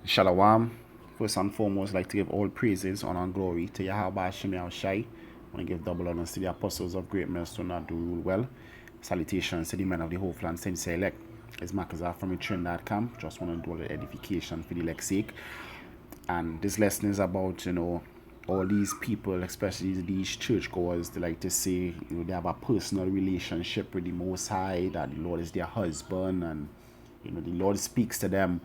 Shalom. First and foremost, I'd like to give all praises, honor, and glory to Yahweh Hashem Shai. I want to give double honors to the apostles of great milestone that do rule well. Salutations to the men of the whole land, since elect. It's Makazar from the Trinidad camp. Just want to do a little edification for the elect's sake. And this lesson is about, all these people, especially these churchgoers, they like to say, they have a personal relationship with the Most High, that the Lord is their husband, and the Lord speaks to them.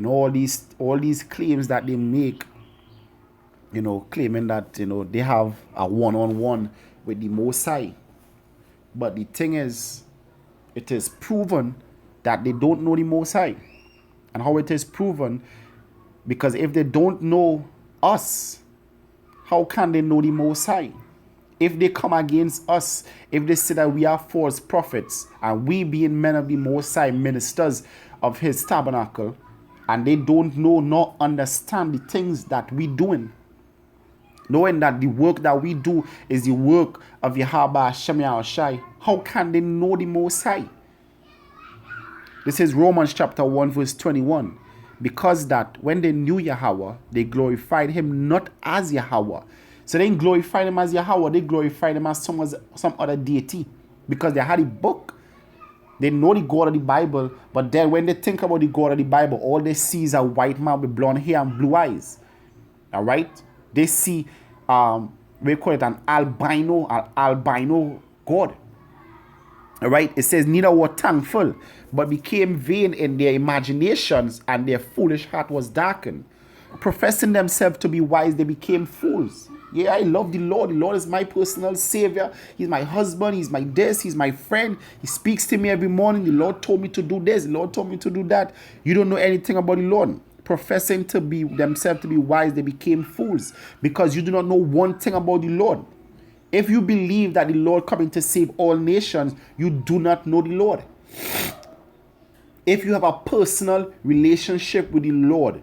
All these claims that they make, claiming that they have a one-on-one with the Most High. But the thing is, it is proven that they don't know the Most High. And how it is proven? Because if they don't know us, how can they know the Most High? If they come against us, if they say that we are false prophets, and we being men of the Most High, ministers of His tabernacle, and they don't know nor understand the things that we doing, knowing that the work that we do is the work of Yahweh Hashem Shai, how can they know the Most High? This is Romans chapter 1 verse 21. Because that when they knew Yahweh, they glorified Him not as Yahweh. So they didn't glorify Him as Yahweh, they glorified Him as some other deity. Because they had a book. They know the God of the Bible, but then when they think about the God of the Bible, all they see is a white man with blonde hair and blue eyes. Alright? They see we call it an albino God. Alright, it says, neither were thankful, but became vain in their imaginations, and their foolish heart was darkened. Professing themselves to be wise, they became fools. Yeah, I love the Lord. The Lord is my personal savior. He's my husband. He's my this. He's my friend. He speaks to me every morning. The Lord told me to do this. The Lord told me to do that. You don't know anything about the Lord. Professing to be themselves to be wise, they became fools, because you do not know one thing about the Lord. If you believe that the Lord coming to save all nations, you do not know the Lord. If you have a personal relationship with the Lord,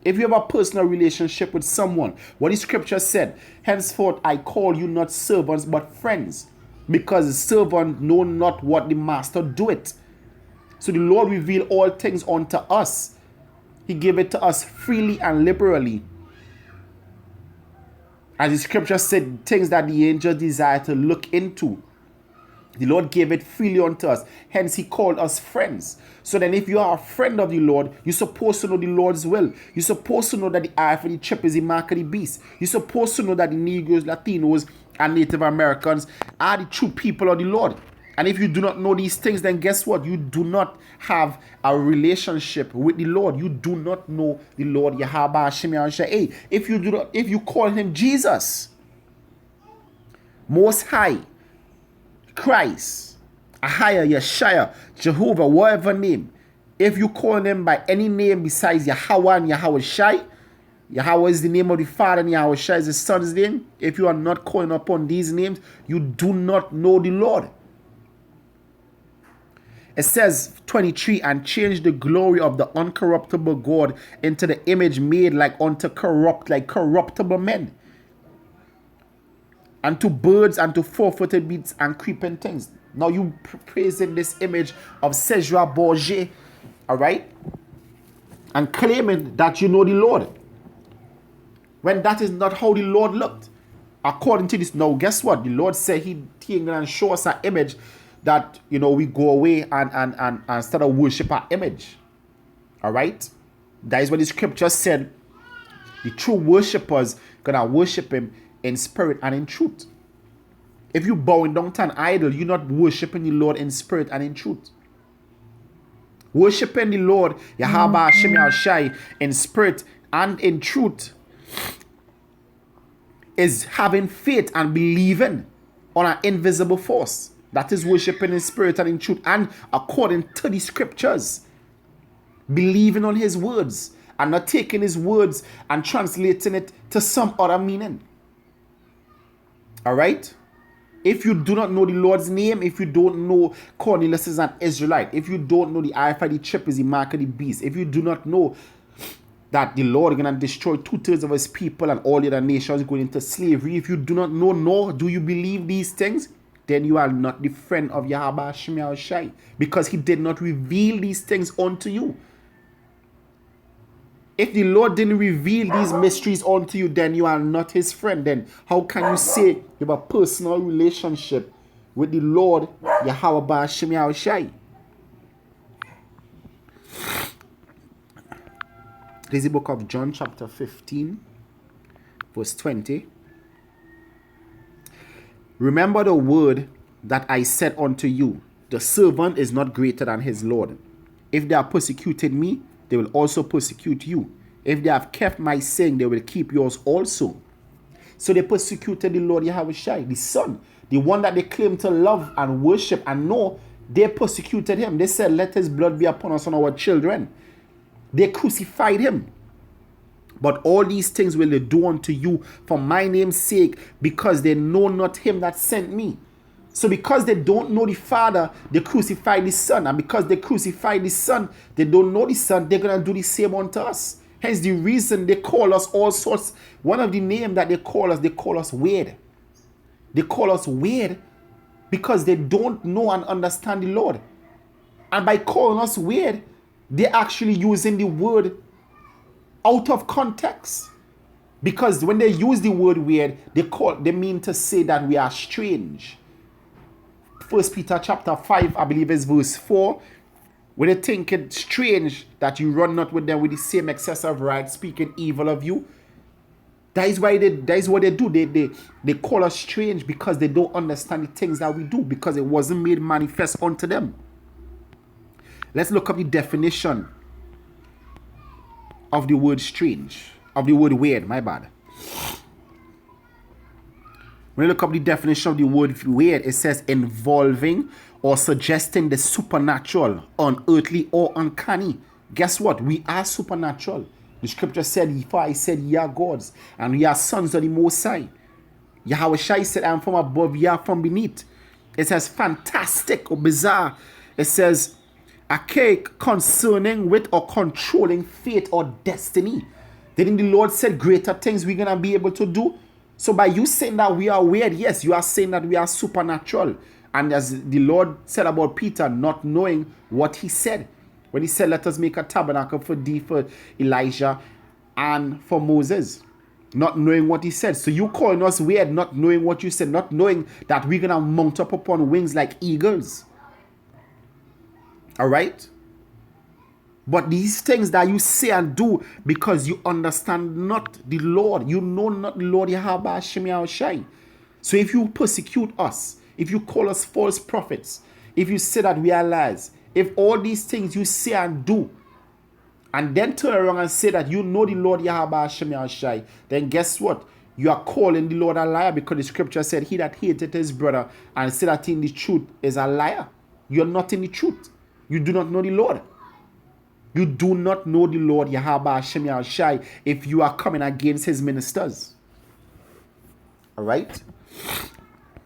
if you have a personal relationship with someone, what the scripture said, henceforth I call you not servants but friends, because the servant know not what the master doeth. So the Lord revealed all things unto us. He gave it to us freely and liberally. As the scripture said, things that the angels desire to look into, the Lord gave it freely unto us. Hence, He called us friends. So then if you are a friend of the Lord, you're supposed to know the Lord's will. You're supposed to know that the eye for the chip is the mark of the beast. You're supposed to know that the Negroes, Latinos, and Native Americans are the true people of the Lord. And if you do not know these things, then guess what? You do not have a relationship with the Lord. You do not know the Lord Yahweh Hashem Shai. If you call Him Jesus, Most High, Christ, Ahia, Yeshua, Jehovah, whatever name, if you call Him by any name besides Yahweh and Yahweh Shai, Yahweh is the name of the Father and Yahweh Shai is the Son's name. If you are not calling upon these names, you do not know the Lord. It says 23, and change the glory of the uncorruptible God into the image made like unto corruptible men, and to birds, and to four-footed beasts, and creeping things. Now you praising this image of Cesar Borgia, alright? And claiming that you know the Lord, when that is not how the Lord looked. According to this, now guess what? The Lord said He ain't gonna show us an image that we go away and start to worship our image. Alright? That is what the scripture said. The true worshippers gonna worship Him in spirit and in truth. If you bowing down to an idol, you're not worshiping the Lord in spirit and in truth. Worshiping the Lord Yahweh Hashem Shai in spirit and in truth is having faith and believing on an invisible force. That is worshiping in spirit and in truth, and according to the scriptures, believing on His words and not taking His words and translating it to some other meaning. Alright? If you do not know the Lord's name, if you don't know Cornelius is an Israelite, if you don't know the eye for the chip is the mark of the beast, if you do not know that the Lord is going to destroy 2/3 of His people and all the other nations going into slavery, if you do not know, nor do you believe these things, then you are not the friend of Yahweh Hashem Shai, because He did not reveal these things unto you. If the Lord didn't reveal these mysteries unto you, then you are not his friend. Then how can you say you have a personal relationship with the Lord Yahweh Ba'Shem Yahushai? This is the book of John chapter 15 verse 20. Remember the word that I said unto you, the servant is not greater than his Lord. If they have persecuted me, they will also persecute you. If they have kept my saying, they will keep yours also. So they persecuted the Lord Yahushai, the Son, the one that they claim to love and worship and know. They persecuted him. They said, let his blood be upon us and our children. They crucified him. But all these things will they do unto you for my name's sake, because they know not him that sent me. So because they don't know the Father, they crucify the Son. And because they crucify the Son, they don't know the Son, they're going to do the same unto us. Hence the reason they call us all sorts. One of the names that they call us weird. They call us weird because they don't know and understand the Lord. And by calling us weird, they're actually using the word out of context. Because when they use the word weird, they mean to say that we are strange. 1 Peter chapter 5, I believe is verse 4. When they think it strange that you run not with them with the same excess of right, speaking evil of you. That is what they do. They call us strange because they don't understand the things that we do, because it wasn't made manifest unto them. Let's look up the definition of the word strange, of the word weird, my bad. When you look up the definition of the word weird, it says involving or suggesting the supernatural, unearthly, or uncanny. Guess what? We are supernatural. The scripture said, for I said, ye are gods, and we are sons of the Most High. Yahushua said, I am from above, ye are from beneath. It says fantastic or bizarre. It says archaic, concerning with or controlling fate or destiny. Didn't the Lord said greater things we're going to be able to do? So by you saying that we are weird, yes, you are saying that we are supernatural. And as the Lord said about Peter, not knowing what he said. When he said, let us make a tabernacle for thee, for Elijah, and for Moses. Not knowing what he said. So you calling us weird, not knowing what you said, not knowing that we're going to mount up upon wings like eagles. Alright? But these things that you say and do because you understand not the Lord. You know not the Lord Yahweh Ba'Shem Yahushai. So if you persecute us, if you call us false prophets, if you say that we are liars, if all these things you say and do, and then turn around and say that you know the Lord Yahweh Ba'Shem Yahushai, then guess what? You are calling the Lord a liar, because the scripture said, he that hated his brother and said that in the truth is a liar. You are not in the truth. You do not know the Lord. You do not know the Lord Yahweh Ba'Shem Yahushai if you are coming against his ministers. Alright?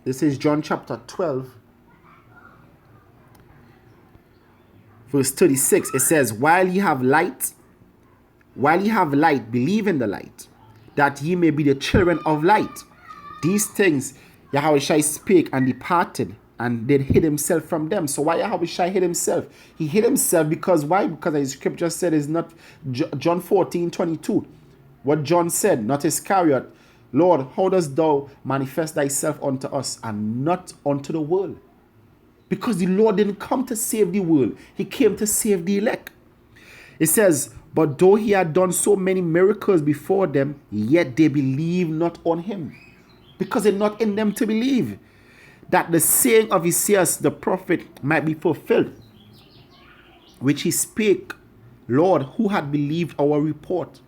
This is John chapter 12. Verse 36. It says, while ye have light, believe in the light, that ye may be the children of light. These things Yahushua spake and departed, and did hid himself from them. So why Yahushua hid himself? He hid himself because why? Because the scripture said is not John 14:22. What John said, not Iscariot, Lord, how dost thou manifest thyself unto us and not unto the world? Because the Lord didn't come to save the world. He came to save the elect. It says, but though he had done so many miracles before them, yet they believe not on him. Because it's not in them to believe. That the saying of Isaiah the prophet might be fulfilled, which he spake, Lord, who had believed our report,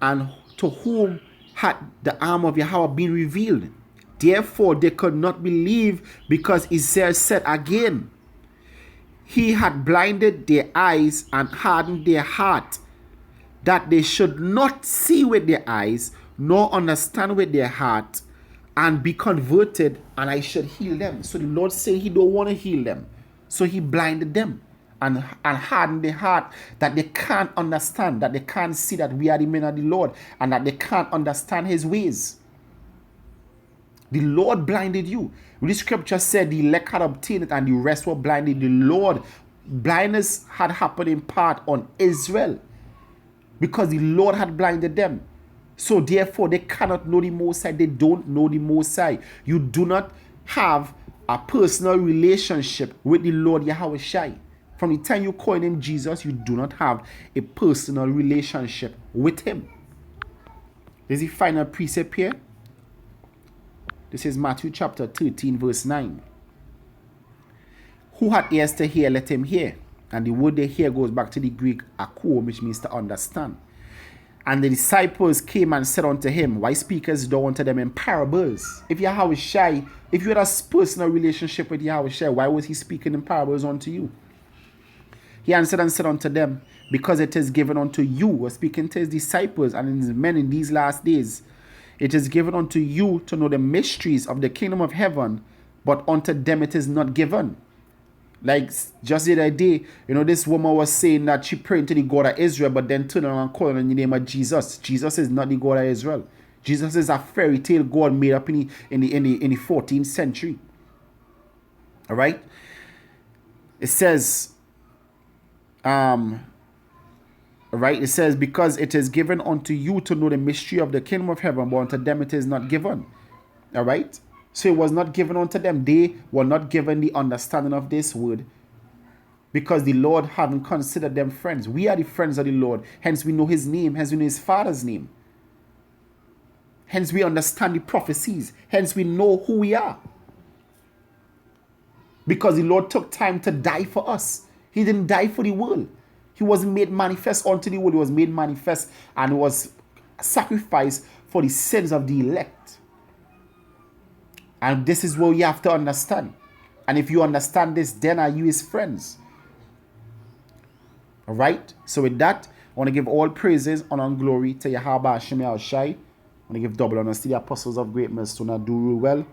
and to whom had the arm of Yahweh been revealed. Therefore they could not believe, because Isaiah said again, he had blinded their eyes and hardened their heart, that they should not see with their eyes, nor understand with their heart, and be converted, and I should heal them. So the Lord said he don't want to heal them. So he blinded them and hardened their heart, that they can't understand, that they can't see that we are the men of the Lord, and that they can't understand his ways. The Lord blinded you. The scripture said the elect had obtained it and the rest were blinded. The Lord, blindness had happened in part on Israel. because the Lord had blinded them. So therefore, they cannot know the Most High. They don't know the Most High. You do not have a personal relationship with the Lord Yahweh Shai. From the time you call him Jesus, you do not have a personal relationship with him. There's the final precept here. This is Matthew chapter 13, verse 9. Who had ears to hear, let him hear. And the word they hear goes back to the Greek akko, which means to understand. And the disciples came and said unto him, why speakest thou unto them in parables? If Yahweh Shai, if you had a personal relationship with Yahweh Shai, why was he speaking in parables unto you? He answered and said unto them, because it is given unto you, was speaking to his disciples and his men in these last days, it is given unto you to know the mysteries of the kingdom of heaven, but unto them it is not given. Like just the other day, this woman was saying that she prayed to the God of Israel, but then turned around and called on the name of Jesus. Jesus is not the God of Israel. Jesus is a fairy tale God made up in the 14th century. All right. It says, it says, because it is given unto you to know the mystery of the kingdom of heaven, but unto them it is not given. All right. So it was not given unto them. They were not given the understanding of this word because the Lord hadn't considered them friends. We are the friends of the Lord. Hence we know his name. Hence we know his Father's name. Hence we understand the prophecies. Hence we know who we are. Because the Lord took time to die for us. He didn't die for the world. He wasn't made manifest unto the world. He was made manifest and was sacrificed for the sins of the elect. And this is what you have to understand. And if you understand this, then are you his friends? All right. So with that, I want to give all praises, honor, and glory to Yahweh Hashem El Shai. I want to give double honor to the apostles of great millstone that do rule well.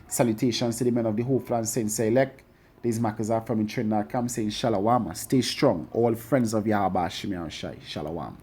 Salutations to the men of the hopeful and saints elect. These markers are from in Trinidad. Come saying Shalom. Stay strong. All friends of Yahweh Hashem El Shai. Shalom.